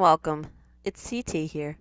welcome. It's CT here.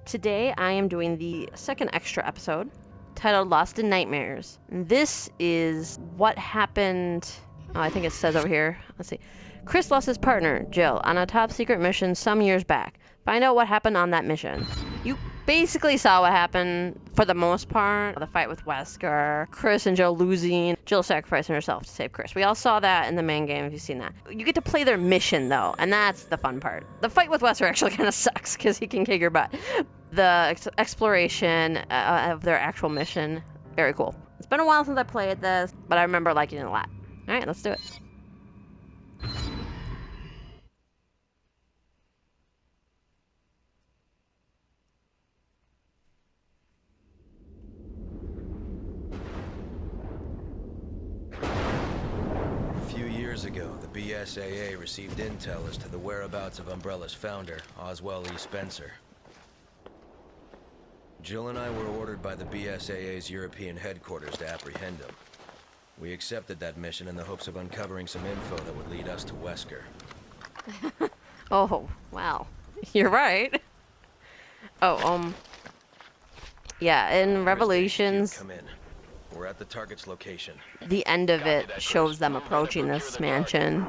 Today I am doing the second extra episode titled Lost in Nightmares. This is what happened. Oh, I think it says over here. Let's see. Chris lost his partner, Jill, on a top secret mission some years back. Find out what happened on that mission. You basically saw what happened for the most part. The fight with Wesker, Chris and Jill losing, Jill sacrificing herself to save Chris. We all saw that in the main game if you've seen that. You get to play their mission though, and that's the fun part. The fight with Wesker actually kind of sucks because he can kick your butt. The exploration of their actual mission, very cool. It's been a while since I played this, but I remember liking it a lot. Alright, let's do it. A few years ago, the BSAA received intel as to the whereabouts of Umbrella's founder, Oswell E. Spencer. Jill and I were ordered by the BSAA's European headquarters to apprehend him. We accepted that mission in the hopes of uncovering some info that would lead us to Wesker. Oh, wow. You're right. Oh, yeah, in Revelations, Come in. We're at the target's location. the end of it shows them approaching this mansion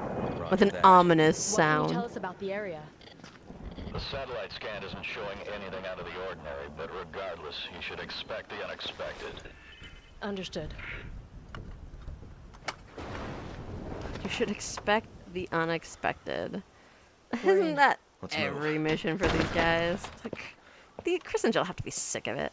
with an that. ominous What can you tell sound. us about the area? The satellite scan isn't showing anything out of the ordinary, but regardless, you should expect the unexpected. Understood. You should expect the unexpected. We're Isn't in. that Let's move. every mission for these guys? It's like, Chris and Jill have to be sick of it.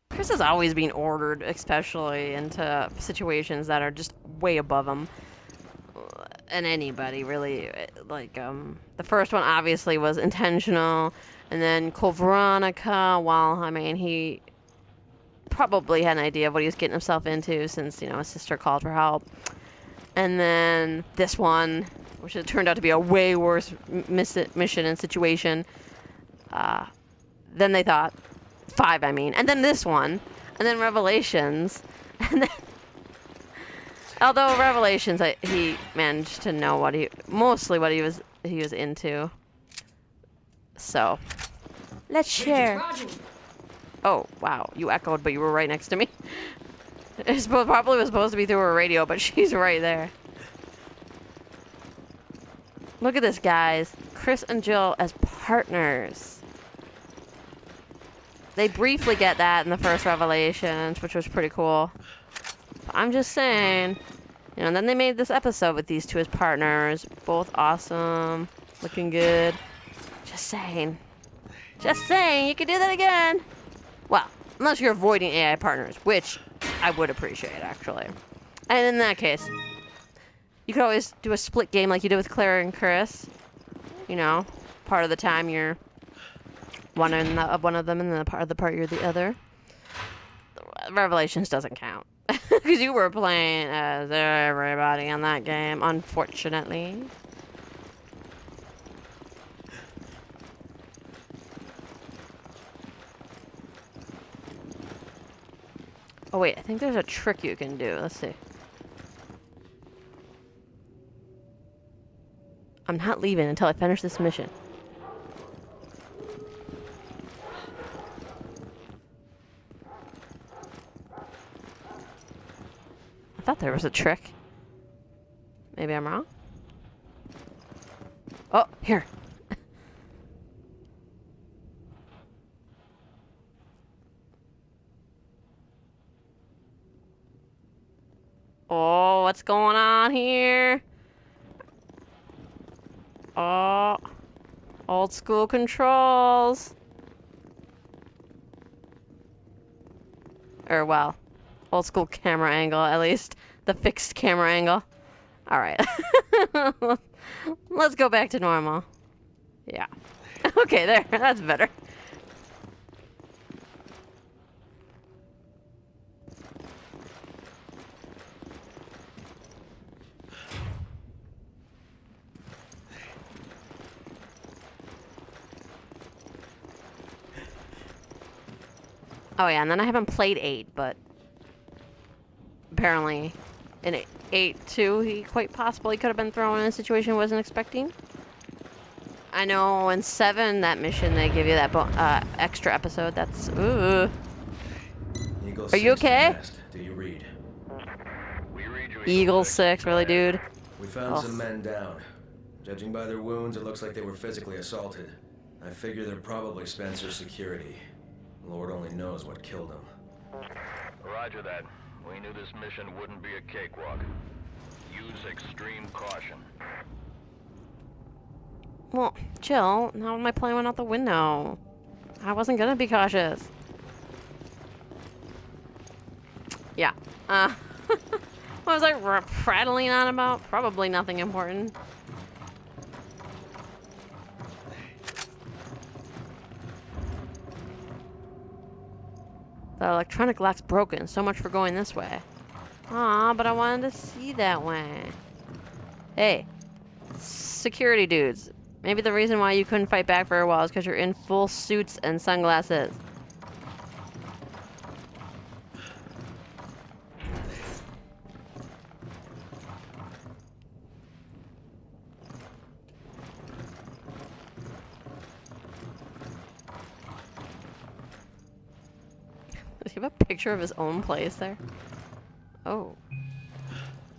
Chris is always being ordered, especially into situations that are just way above him. And anybody, really. Like, the first one obviously was intentional. And then Cole Veronica, well, I mean, he probably had an idea of what he was getting himself into since, you know, his sister called for help. And then this one, which it turned out to be a way worse mission and situation than they thought. 5, I mean. And then this one. And then Revelations. And then... Although Revelations, he managed to know mostly what he was into. So, let's share. Oh, wow. You echoed, but you were right next to me. It probably was supposed to be through her radio, but she's right there. Look at this, guys. Chris and Jill as partners. They briefly get that in the first Revelations, which was pretty cool. But I'm just saying, you know, and then they made this episode with these two as partners. Both awesome, looking good. Just saying. Just saying, you could do that again. Well, unless you're avoiding AI partners, which I would appreciate, actually. And in that case, you could always do a split game like you did with Claire and Chris. You know, part of the time you're one of them, and the part you're the other. Revelations doesn't count because you were playing as everybody in that game, unfortunately. Oh wait, I think there's a trick you can do. Let's see. I'm not leaving until I finish this mission. I thought there was a trick. Maybe I'm wrong? Oh, here. Oh, what's going on here? Oh, old school controls. Or, well, old school camera angle, at least. The fixed camera angle. Alright. Let's go back to normal. Yeah. Okay, there. That's better. Oh yeah, and then I haven't played 8, but apparently in 8-2, he quite possibly could have been thrown in a situation he wasn't expecting. I know in 7, that mission, they give you that extra episode. That's, ooh. Eagle Are you 6 to okay? nest. Do you read? We read you, Eagle 6, really, dude? We found Oh. some men down. Judging by their wounds, it looks like they were physically assaulted. I figure they're probably Spencer's security. Lord only knows what killed them. Roger that. We knew this mission wouldn't be a cakewalk. Use extreme caution. Well, chill. Now my plane went out the window. I wasn't gonna be cautious. Yeah. What was I prattling on about? Probably nothing important. The electronic lock's broken. So much for going this way. Aw, but I wanted to see that way. Hey. Security dudes. Maybe the reason why you couldn't fight back very well is because you're in full suits and sunglasses. Does he have a picture of his own place there? Oh.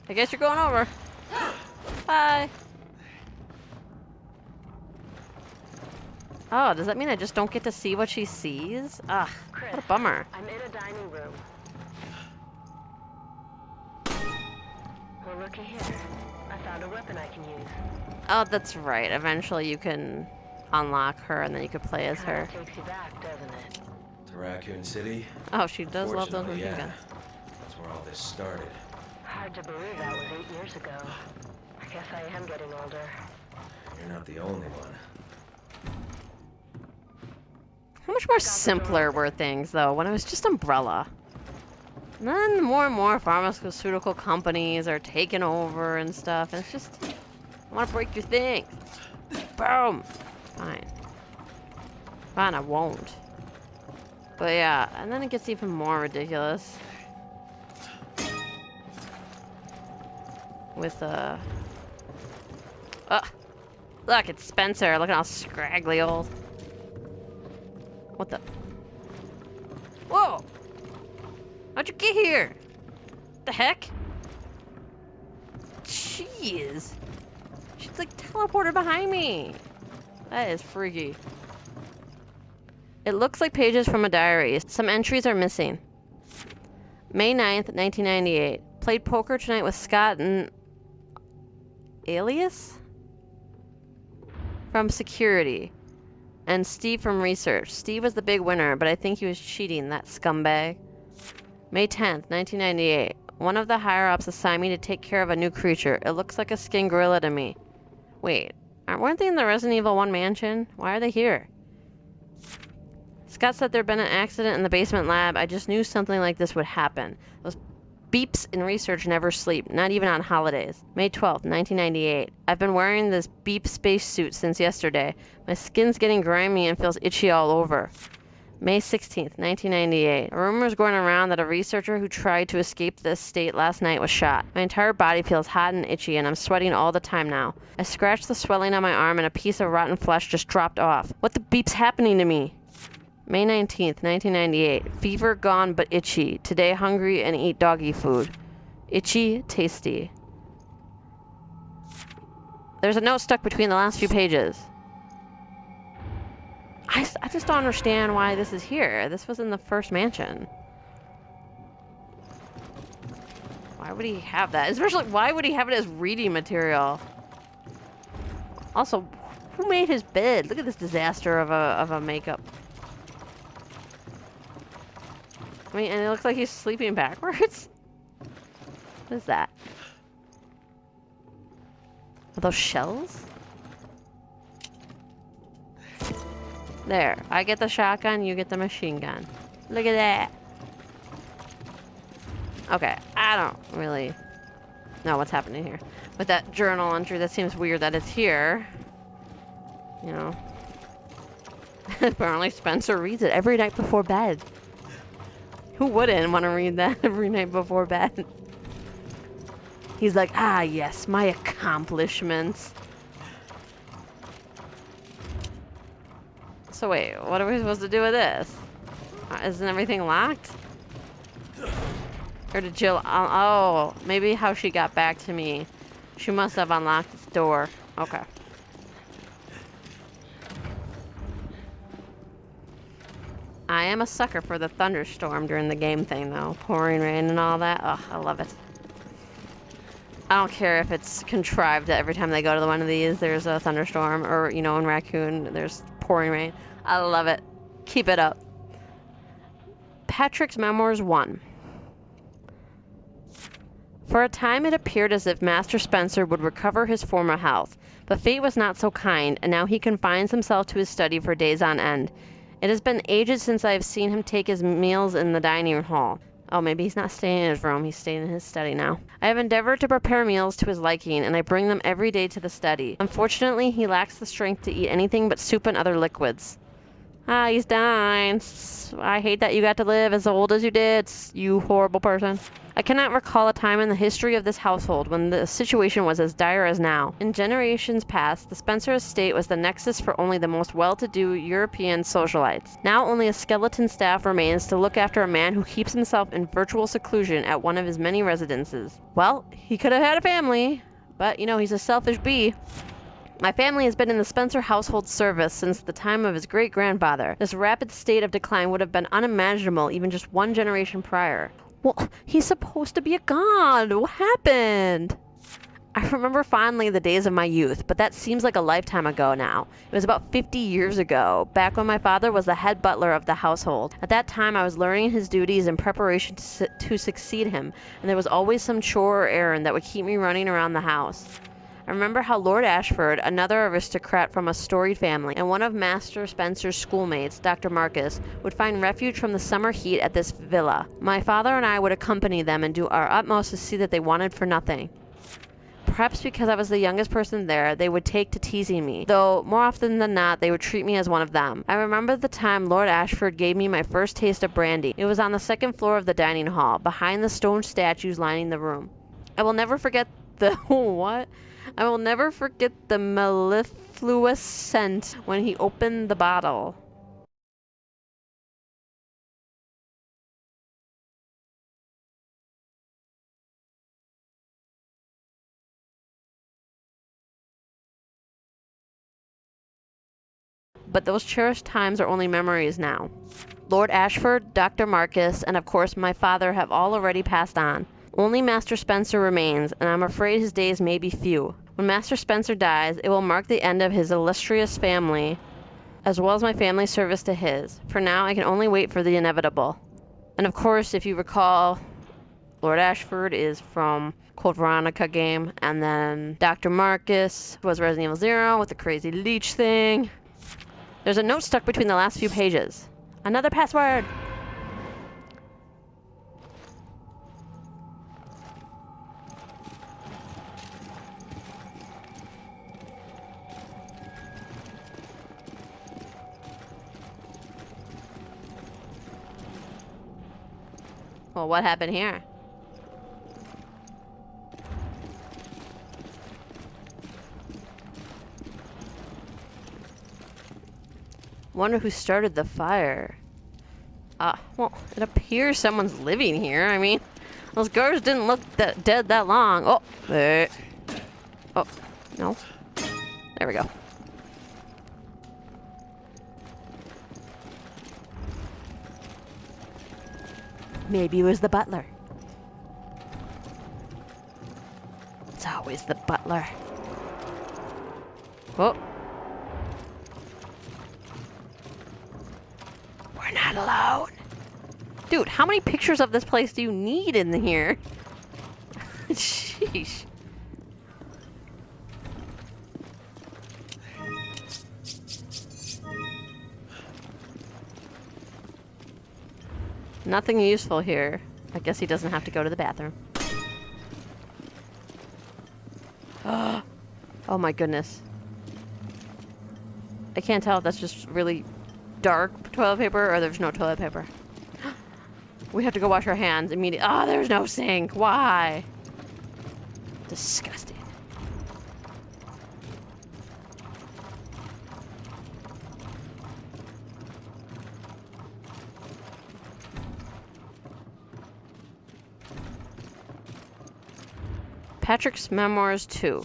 I guess you're going over. Bye. Oh, does that mean I just don't get to see what she sees? Ugh, Chris, what a bummer. I'm in a dining room. Well, looky here. I found a weapon I can use. Oh, that's right. Eventually you can unlock her and then you could play as her. Kinda takes you back, doesn't it? To Raccoon City? Oh, she does love those Fortunately, machine yeah. guns. That's where all this started. Hard to believe that was 8 years ago. I guess I am getting older. You're not the only one. How much more simpler were things, though, when it was just Umbrella? And then more and more pharmaceutical companies are taking over and stuff, and it's just, I want to break your thing. Boom. Fine. Fine, I won't. But yeah, and then it gets even more ridiculous. With, look, it's Spencer. Look at how scraggly old. What the? Whoa! How'd you get here? The heck? Jeez. She's like teleported behind me. That is freaky. It looks like pages from a diary. Some entries are missing. May 9th, 1998. Played poker tonight with Scott and Alias? From security. And Steve from research. Steve was the big winner, but I think he was cheating, that scumbag. May 10th, 1998. One of the higher-ups assigned me to take care of a new creature. It looks like a skin gorilla to me. Wait, weren't they in the Resident Evil 1 mansion? Why are they here? Scott said there'd been an accident in the basement lab. I just knew something like this would happen. Those beeps in research never sleep, not even on holidays. May 12th, 1998. I've been wearing this beep spacesuit since yesterday. My skin's getting grimy and feels itchy all over. May 16th, 1998. A rumor is going around that a researcher who tried to escape the estate last night was shot. My entire body feels hot and itchy, and I'm sweating all the time now. I scratched the swelling on my arm, and a piece of rotten flesh just dropped off. What the beep's happening to me? May 19th, 1998. Fever gone but itchy. Today hungry and eat doggy food. Itchy, tasty. There's a note stuck between the last few pages. I just don't understand why this is here. This was in the first mansion. Why would he have that? Especially, why would he have it as reading material? Also, who made his bed? Look at this disaster of a makeup. I mean, and it looks like he's sleeping backwards. What is that? Are those shells? There. I get the shotgun, you get the machine gun. Look at that. Okay, I don't really know what's happening here. With that journal entry, that seems weird that it's here. You know. Apparently Spencer reads it every night before bed. Who wouldn't want to read that every night before bed? He's like, ah, yes, my accomplishments. So wait, what are we supposed to do with this? Isn't everything locked? Or did Jill... oh, maybe how she got back to me. She must have unlocked this door. Okay. I am a sucker for the thunderstorm during the game thing, though. Pouring rain and all that. Oh, I love it. I don't care if it's contrived that every time they go to one of these, there's a thunderstorm. Or, you know, in Raccoon, there's pouring rain. I love it. Keep it up. Patrick's Memoirs 1. For a time it appeared as if Master Spencer would recover his former health, but fate was not so kind, and now he confines himself to his study for days on end. It has been ages since I have seen him take his meals in the dining hall. Oh, maybe he's not staying in his room, he's staying in his study now. I have endeavored to prepare meals to his liking, and I bring them every day to the study. Unfortunately, he lacks the strength to eat anything but soup and other liquids. Ah, he's dying. I hate that you got to live as old as you did, you horrible person. I cannot recall a time in the history of this household when the situation was as dire as now. In generations past, the Spencer estate was the nexus for only the most well-to-do European socialites. Now only a skeleton staff remains to look after a man who keeps himself in virtual seclusion at one of his many residences. Well, he could have had a family, but, you know, he's a selfish bee. My family has been in the Spencer household service since the time of his great-grandfather. This rapid state of decline would have been unimaginable even just one generation prior. Well, he's supposed to be a god. What happened? I remember fondly the days of my youth, but that seems like a lifetime ago now. It was about 50 years ago, back when my father was the head butler of the household. At that time, I was learning his duties in preparation to succeed him, and there was always some chore or errand that would keep me running around the house. I remember how Lord Ashford, another aristocrat from a storied family, and one of Master Spencer's schoolmates, Dr. Marcus, would find refuge from the summer heat at this villa. My father and I would accompany them and do our utmost to see that they wanted for nothing. Perhaps because I was the youngest person there, they would take to teasing me, though more often than not, they would treat me as one of them. I remember the time Lord Ashford gave me my first taste of brandy. It was on the second floor of the dining hall, behind the stone statues lining the room. I will never forget the... what? I will never forget the mellifluous scent when he opened the bottle. But those cherished times are only memories now. Lord Ashford, Dr. Marcus, and of course my father have all already passed on. Only Master Spencer remains, and I'm afraid his days may be few. When Master Spencer dies, it will mark the end of his illustrious family, as well as my family's service to his. For now, I can only wait for the inevitable. And of course, if you recall, Lord Ashford is from Code Veronica game, and then Dr. Marcus was Resident Evil 0 with the crazy leech thing. There's a note stuck between the last few pages. Another password! Well, what happened here? Wonder who started the fire. Well, it appears someone's living here. I mean, those guards didn't look dead that long. Oh, oh, no. There we go. Maybe it was the butler. It's always the butler. Oh. We're not alone. Dude, how many pictures of this place do you need in here? Sheesh. Nothing useful here. I guess he doesn't have to go to the bathroom. Oh my goodness. I can't tell if that's just really dark toilet paper or there's no toilet paper. We have to go wash our hands immediately. Oh, there's no sink. Why? Disgusting. Patrick's Memoirs 2.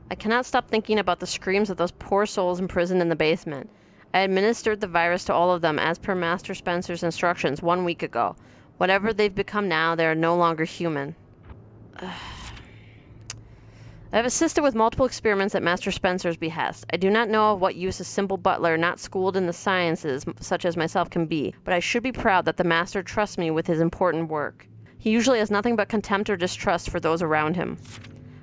I cannot stop thinking about the screams of those poor souls imprisoned in the basement. I administered the virus to all of them as per Master Spencer's instructions 1 week ago. Whatever they've become now, they are no longer human. I have assisted with multiple experiments at Master Spencer's behest. I do not know of what use a simple butler not schooled in the sciences such as myself can be, but I should be proud that the Master trusts me with his important work. He usually has nothing but contempt or distrust for those around him.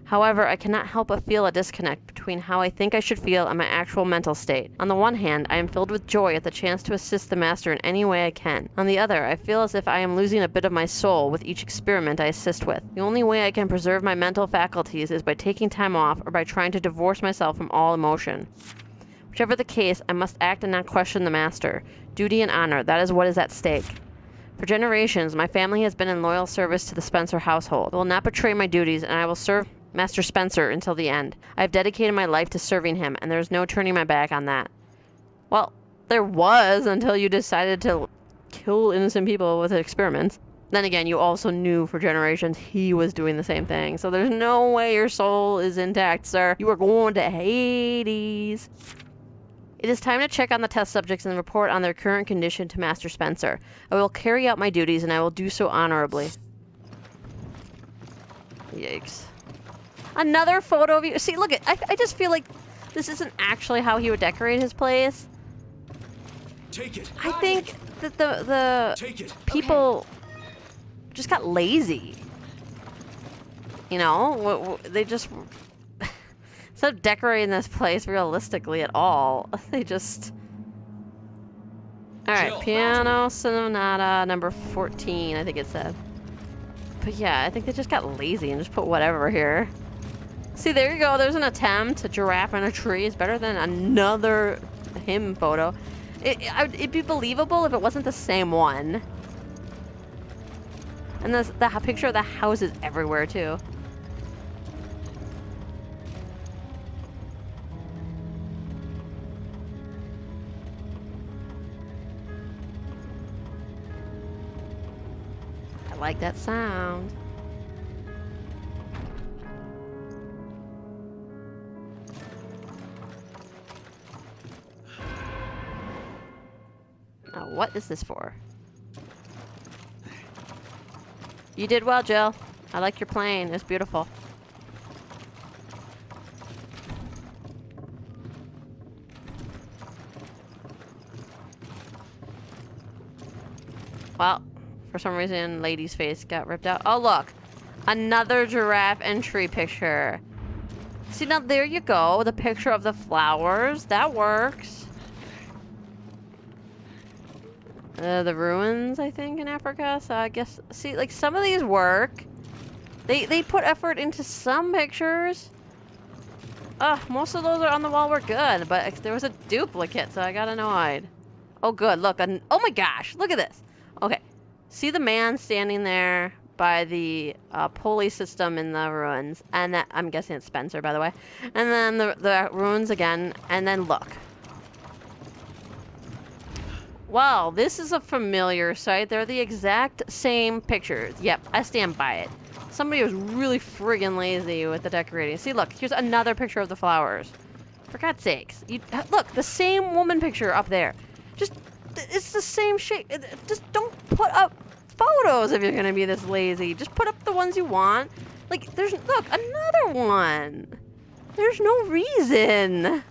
However, I cannot help but feel a disconnect between how I think I should feel and my actual mental state. On the one hand, I am filled with joy at the chance to assist the Master in any way I can. On the other, I feel as if I am losing a bit of my soul with each experiment I assist with. The only way I can preserve my mental faculties is by taking time off or by trying to divorce myself from all emotion. Whichever the case, I must act and not question the Master. Duty and honor, that is what is at stake. For generations, my family has been in loyal service to the Spencer household. I will not betray my duties, and I will serve Master Spencer until the end. I have dedicated my life to serving him, and there is no turning my back on that. Well, there was until you decided to kill innocent people with experiments. Then again, you also knew for generations he was doing the same thing, so there's no way your soul is intact, sir. You are going to Hades. It is time to check on the test subjects and report on their current condition to Master Spencer. I will carry out my duties, and I will do so honorably. Yikes. Another photo of you. See, look, I just feel like this isn't actually how he would decorate his place. Take it. I think that the people just got lazy. You know, they just instead of decorating this place realistically at all, they just. All right, Jill. Piano Sonata number 14, I think it said. But yeah, I think they just got lazy and just put whatever here. See, there you go. There's an attempt. A giraffe in a tree is better than another him photo. It'd be believable if it wasn't the same one. And the picture of the house is everywhere, too. I like that sound. Now, what is this for? You did well, Jill. I like your plane. It's beautiful. Well, for some reason, lady's face got ripped out. Oh, look. Another giraffe entry picture. See, now there you go. The picture of the flowers. That works. The ruins, I think, in Africa. So I guess, see, like, some of these work. They put effort into some pictures. Most of those are on the wall were good, but there was a duplicate, so I got annoyed. Oh, good, look. Oh my gosh, look at this. Okay, see the man standing there by the pulley system in the ruins. And that, I'm guessing it's Spencer, by the way. And then the ruins again, and then look. Wow, this is a familiar sight. They're the exact same pictures. Yep, I stand by it. Somebody was really friggin' lazy with the decorating. See, look, here's another picture of the flowers. For God's sakes. Look, the same woman picture up there. It's the same shape. Just don't put up photos if you're gonna be this lazy. Just put up the ones you want. Like, look, another one. There's no reason.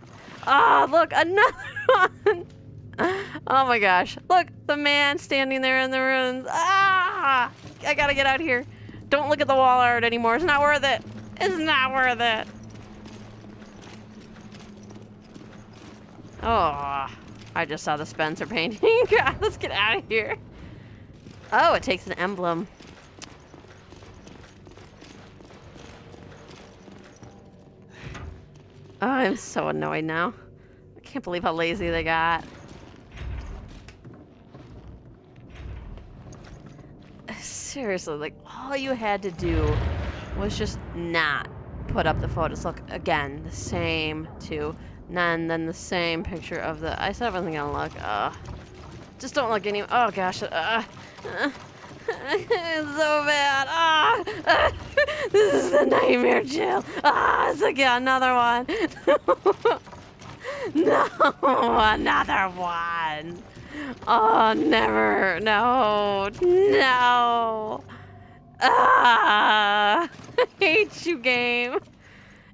Look, another one. Oh my gosh. Look, the man standing there in the ruins. I gotta get out of here. Don't look at the wall art anymore. It's not worth it. It's not worth it. Oh, I just saw the Spencer painting. God, let's get out of here. Oh, it takes an emblem. Oh, I'm so annoyed now. I can't believe how lazy they got. Seriously, like, all you had to do was just not put up the photos. Look, again, the same two. And then the same picture of the... I said I wasn't gonna look. Just don't look any... Oh, gosh. It's so bad. This is the nightmare, Jill. It's again another one. No, another one. Oh, never. No. No. I hate you, game.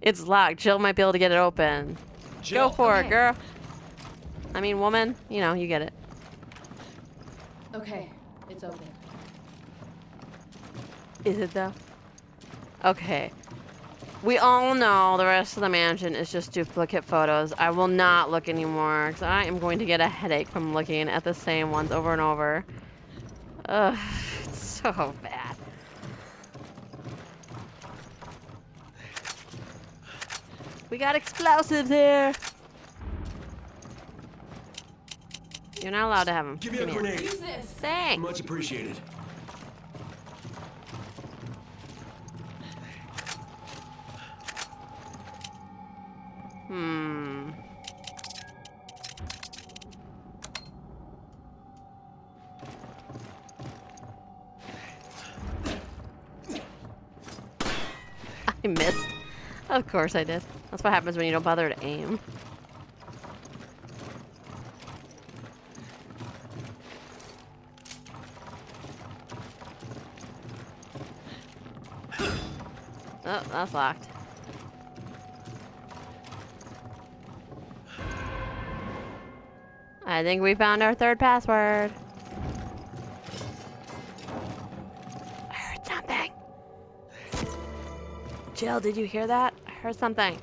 It's locked. Jill might be able to get it open. Jill. Go for it, Okay. girl. I mean, woman. You know, you get it. Okay, it's open. Is it though? Okay. We all know the rest of the mansion is just duplicate photos. I will not look anymore because I am going to get a headache from looking at the same ones over and over. Ugh, it's so bad. We got explosives here. You're not allowed to have them. Give me a grenade. Use this. Thanks. Much appreciated. I missed. Of course I did. That's what happens when you don't bother to aim. Oh, that's locked. I think we found our third password. I heard something. Jill, did you hear that? I heard something.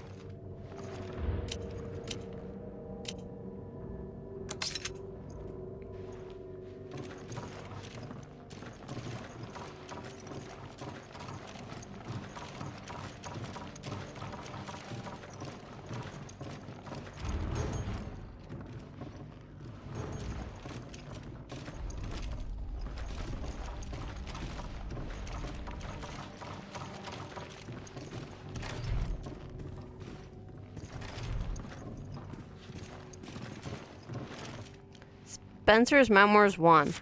Spencer's Memoirs 1.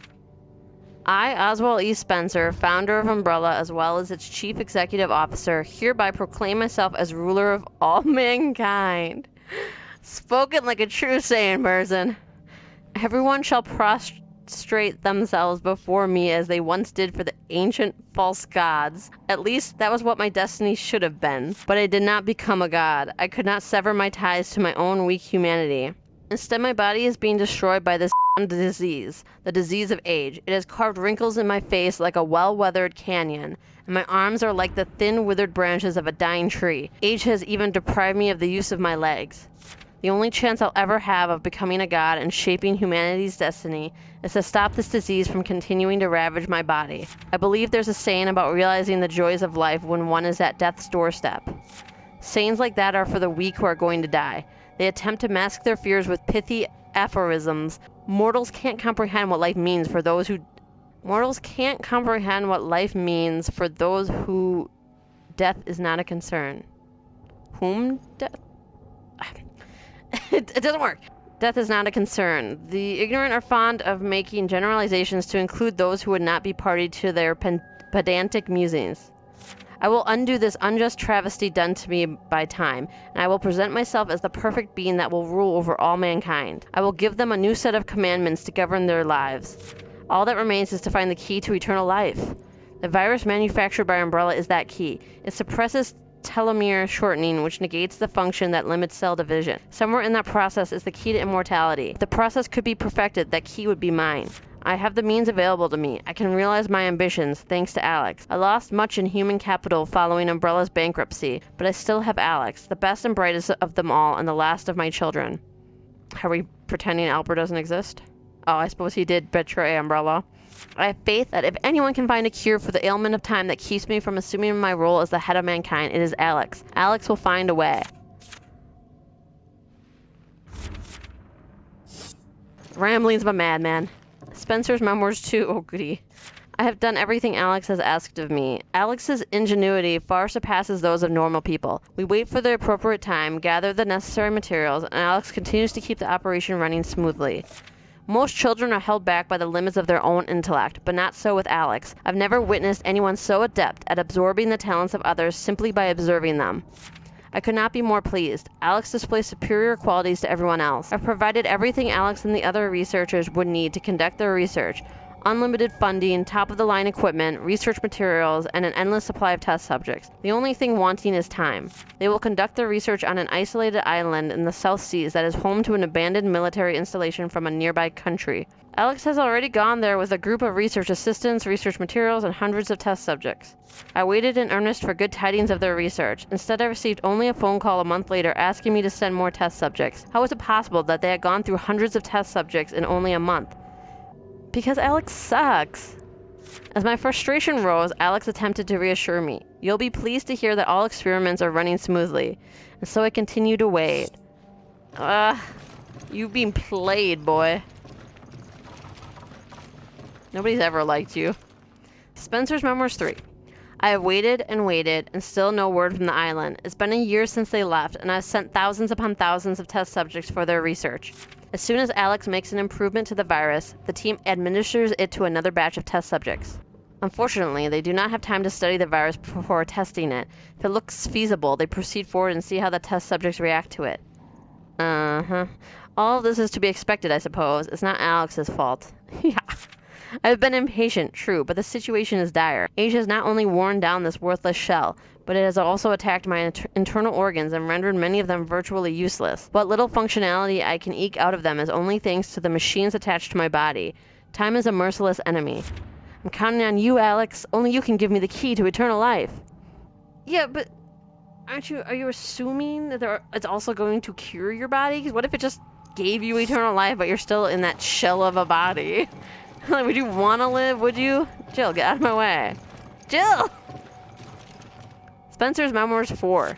I, Oswald E. Spencer, founder of Umbrella, as well as its chief executive officer, hereby proclaim myself as ruler of all mankind. Spoken like a true Saiyan person. Everyone shall prostrate themselves before me as they once did for the ancient false gods. At least that was what my destiny should have been. But I did not become a god. I could not sever my ties to my own weak humanity. Instead, my body is being destroyed by this disease, the disease of age. It has carved wrinkles in my face like a well-weathered canyon, and my arms are like the thin, withered branches of a dying tree. Age has even deprived me of the use of my legs. The only chance I'll ever have of becoming a god and shaping humanity's destiny is to stop this disease from continuing to ravage my body. I believe there's a saying about realizing the joys of life when one is at death's doorstep. Sayings like that are for the weak who are going to die. They attempt to mask their fears with pithy aphorisms. Mortals can't comprehend what life means for those who... Mortals can't comprehend what life means for those who... Death is not a concern. Whom death... It doesn't work. Death is not a concern. The ignorant are fond of making generalizations to include those who would not be party to their pedantic musings. I will undo this unjust travesty done to me by time, and I will present myself as the perfect being that will rule over all mankind. I will give them a new set of commandments to govern their lives. All that remains is to find the key to eternal life. The virus manufactured by Umbrella is that key. It suppresses telomere shortening, which negates the function that limits cell division. Somewhere in that process is the key to immortality. If the process could be perfected, that key would be mine. I have the means available to me. I can realize my ambitions, thanks to Alex. I lost much in human capital following Umbrella's bankruptcy, but I still have Alex, the best and brightest of them all and the last of my children. Are we pretending Albert doesn't exist? Oh, I suppose he did betray Umbrella. I have faith that if anyone can find a cure for the ailment of time that keeps me from assuming my role as the head of mankind, it is Alex. Alex will find a way. Ramblings of a madman. Spencer's Memoirs 2. Oh, goody. I have done everything Alex has asked of me. Alex's ingenuity far surpasses those of normal people. We wait for the appropriate time, gather the necessary materials, and Alex continues to keep the operation running smoothly. Most children are held back by the limits of their own intellect, but not so with Alex. I've never witnessed anyone so adept at absorbing the talents of others simply by observing them. I could not be more pleased. Alex displays superior qualities to everyone else. I've provided everything Alex and the other researchers would need to conduct their research. Unlimited funding, top-of-the-line equipment, research materials, and an endless supply of test subjects. The only thing wanting is time. They will conduct their research on an isolated island in the South Seas that is home to an abandoned military installation from a nearby country. Alex has already gone there with a group of research assistants, research materials, and hundreds of test subjects. I waited in earnest for good tidings of their research. Instead, I received only a phone call a month later asking me to send more test subjects. How was it possible that they had gone through hundreds of test subjects in only a month? Because Alex sucks. As my frustration rose, Alex attempted to reassure me. You'll be pleased to hear that all experiments are running smoothly. And so I continued to wait. You've been played, boy. Nobody's ever liked you. Spencer's Memoirs 3. I have waited and waited, and still no word from the island. It's been a year since they left, and I've sent thousands upon thousands of test subjects for their research. As soon as Alex makes an improvement to the virus, the team administers it to another batch of test subjects. Unfortunately, they do not have time to study the virus before testing it. If it looks feasible, they proceed forward and see how the test subjects react to it. All of this is to be expected, I suppose. It's not Alex's fault. Yeah. I've been impatient, true, but the situation is dire. Age has not only worn down this worthless shell, but it has also attacked my internal organs and rendered many of them virtually useless. What little functionality I can eke out of them is only thanks to the machines attached to my body. Time is a merciless enemy. I'm counting on you, Alex. Only you can give me the key to eternal life. Yeah, but are you assuming that it's also going to cure your body? Because what if it just gave you eternal life, but you're still in that shell of a body? Like, would you want to live? Would you? Jill, get out of my way. Jill! Spencer's Memoirs 4.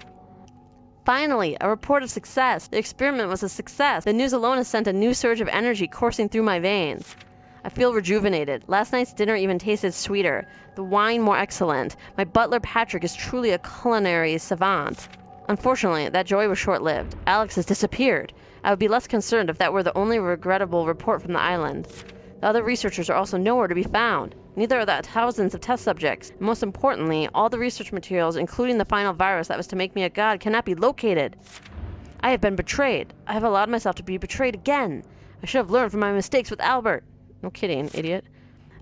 Finally, a report of success. The experiment was a success. The news alone has sent a new surge of energy coursing through my veins. I feel rejuvenated. Last night's dinner even tasted sweeter. The wine more excellent. My butler Patrick is truly a culinary savant. Unfortunately, that joy was short-lived. Alex has disappeared. I would be less concerned if that were the only regrettable report from the island. The other researchers are also nowhere to be found. Neither are the thousands of test subjects. And most importantly, all the research materials, including the final virus that was to make me a god, cannot be located. I have been betrayed. I have allowed myself to be betrayed again. I should have learned from my mistakes with Albert. No kidding, idiot.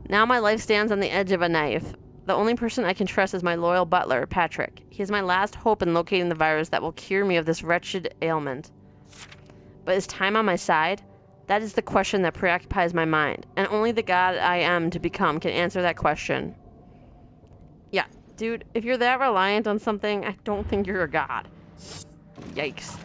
Now my life stands on the edge of a knife. The only person I can trust is my loyal butler, Patrick. He is my last hope in locating the virus that will cure me of this wretched ailment. But is time on my side? That is the question that preoccupies my mind, and only the god I am to become can answer that question. Yeah, dude, if you're that reliant on something, I don't think you're a god. Yikes.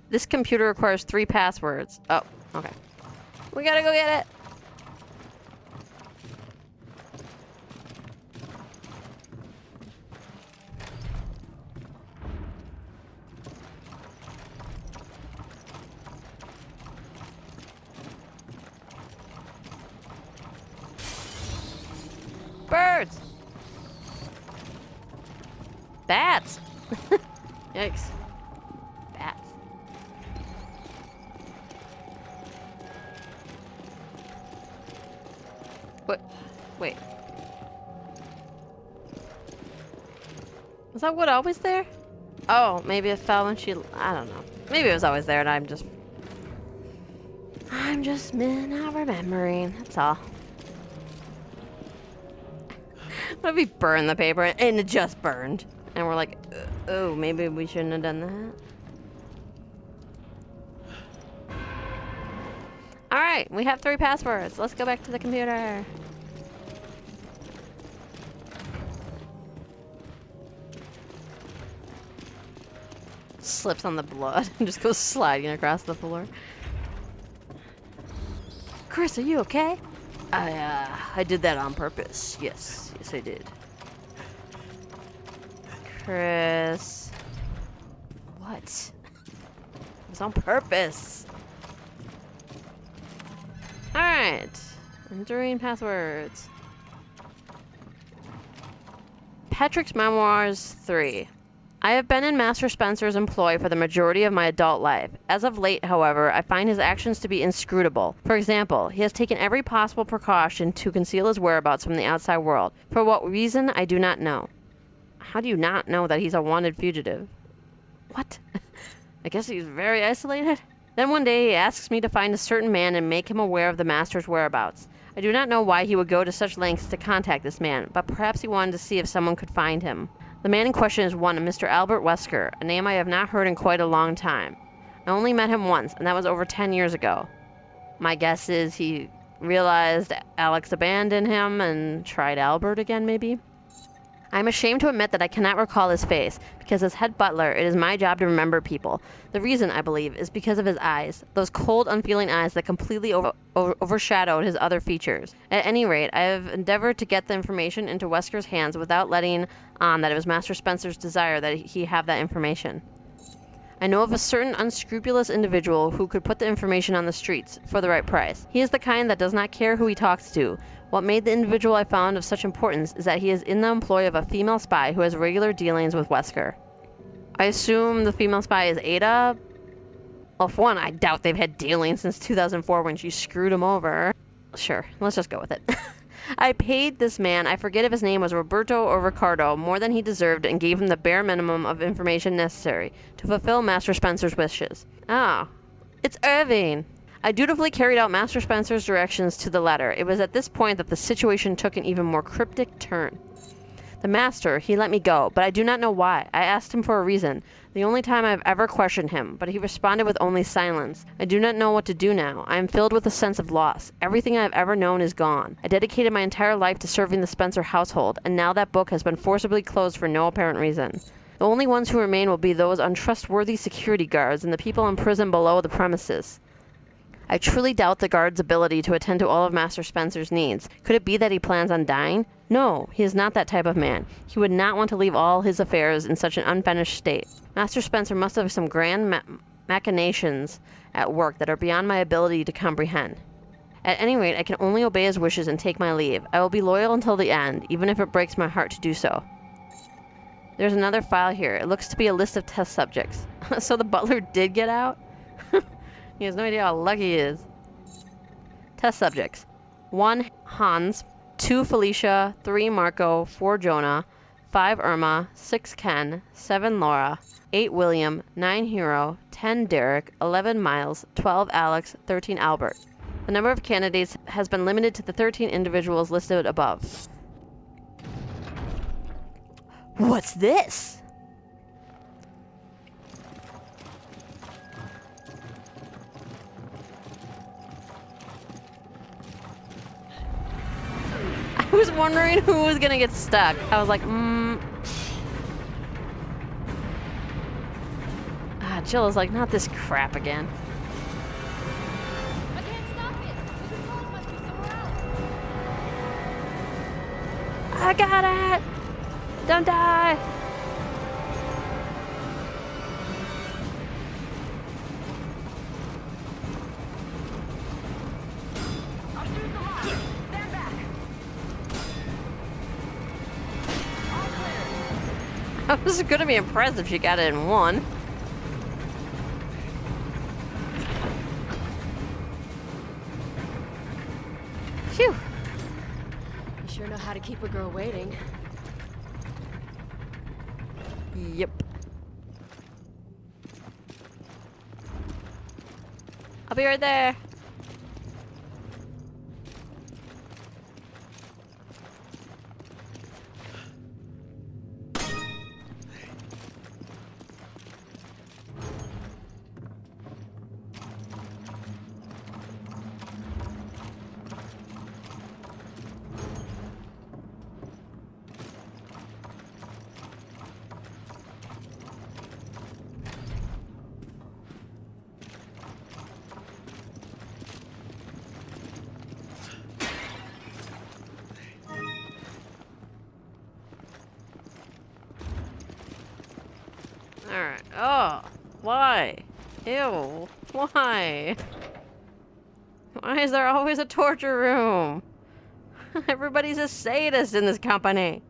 This computer requires 3 passwords. Oh, okay. We gotta go get it. Birds! Bats! Yikes. Bats. What? Wait. Was that wood always there? Oh, maybe it fell when she... I don't know. Maybe it was always there and I'm just not remembering. That's all. What if we burn the paper and it just burned? And we're like, oh, maybe we shouldn't have done that. Alright, we have 3 passwords. Let's go back to the computer. Slips on the blood and just goes sliding across the floor. Chris, are you okay? I did that on purpose. Yes, I did. Chris. What? It was on purpose. Alright. Enduring passwords. Patrick's Memoirs 3. I have been in Master Spencer's employ for the majority of my adult life. As of late, however, I find his actions to be inscrutable. For example, he has taken every possible precaution to conceal his whereabouts from the outside world. For what reason, I do not know. How do you not know that he's a wanted fugitive? What? I guess he's very isolated? Then one day he asks me to find a certain man and make him aware of the Master's whereabouts. I do not know why he would go to such lengths to contact this man, but perhaps he wanted to see if someone could find him. The man in question is one Mr. Albert Wesker, a name I have not heard in quite a long time. I only met him once, and that was over 10 years ago. My guess is he realized Alex abandoned him and tried Albert again, maybe? I am ashamed to admit that I cannot recall his face, because as head butler, it is my job to remember people. The reason, I believe, is because of his eyes, those cold, unfeeling eyes that completely overshadowed his other features. At any rate, I have endeavored to get the information into Wesker's hands without letting on that it was Master Spencer's desire that he have that information. I know of a certain unscrupulous individual who could put the information on the streets for the right price. He is the kind that does not care who he talks to. What made the individual I found of such importance is that he is in the employ of a female spy who has regular dealings with Wesker. I assume the female spy is Ada? Well, for one, I doubt they've had dealings since 2004 when she screwed him over. Sure, let's just go with it. I paid this man, I forget if his name was Roberto or Ricardo, more than he deserved and gave him the bare minimum of information necessary to fulfill Master Spencer's wishes. Ah, it's Irving. I dutifully carried out Master Spencer's directions to the letter. It was at this point that the situation took an even more cryptic turn. The Master, he let me go, but I do not know why. I asked him for a reason, the only time I have ever questioned him, but he responded with only silence. I do not know what to do now. I am filled with a sense of loss. Everything I have ever known is gone. I dedicated my entire life to serving the Spencer household, and now that book has been forcibly closed for no apparent reason. The only ones who remain will be those untrustworthy security guards and the people in prison below the premises. I truly doubt the guard's ability to attend to all of Master Spencer's needs. Could it be that he plans on dying? No, he is not that type of man. He would not want to leave all his affairs in such an unfinished state. Master Spencer must have some grand machinations at work that are beyond my ability to comprehend. At any rate, I can only obey his wishes and take my leave. I will be loyal until the end, even if it breaks my heart to do so. There's another file here. It looks to be a list of test subjects. So the butler did get out? He has no idea how lucky he is. Test subjects. 1 Hans, 2 Felicia, 3 Marco, 4 Jonah, 5 Irma, 6 Ken, 7 Laura, 8 William, 9 Hero, 10 Derek, 11 Miles, 12 Alex, 13 Albert. The number of candidates has been limited to the 13 individuals listed above. What's this? I was wondering who was gonna get stuck. I was like, Jill is like, not this crap again. I can't stop it. The controls must be somewhere else. I got it! Don't die! I'll shoot them off. Stand back. All clear. I was gonna be impressed if she got it in one. Phew. You sure know how to keep a girl waiting. Yep. I'll be right there. Alright. Oh, Why? Ew. Why? Why is there always a torture room? Everybody's a sadist in this company.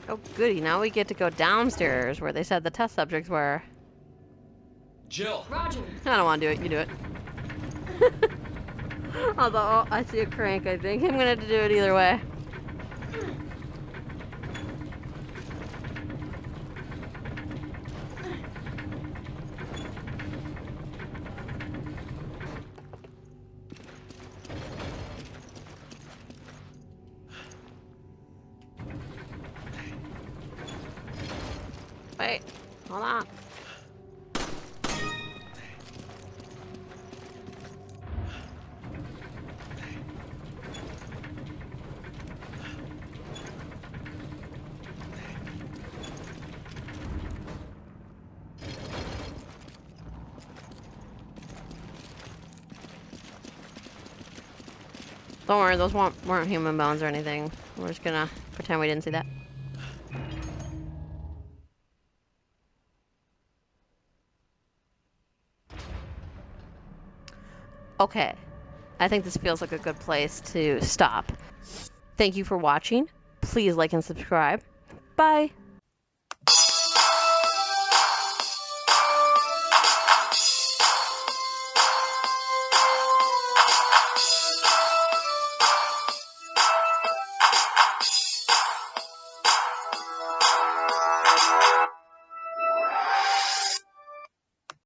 Oh, goody. Now we get to go downstairs where they said the test subjects were. Jill! Roger. I don't want to do it. You do it. Although, I see a crank, I think. I'm going to have to do it either way. Wait, hold on. Don't worry, those weren't human bones or anything. We're just gonna pretend we didn't see that. Okay, I think this feels like a good place to stop. Thank you for watching. Please like and subscribe. Bye.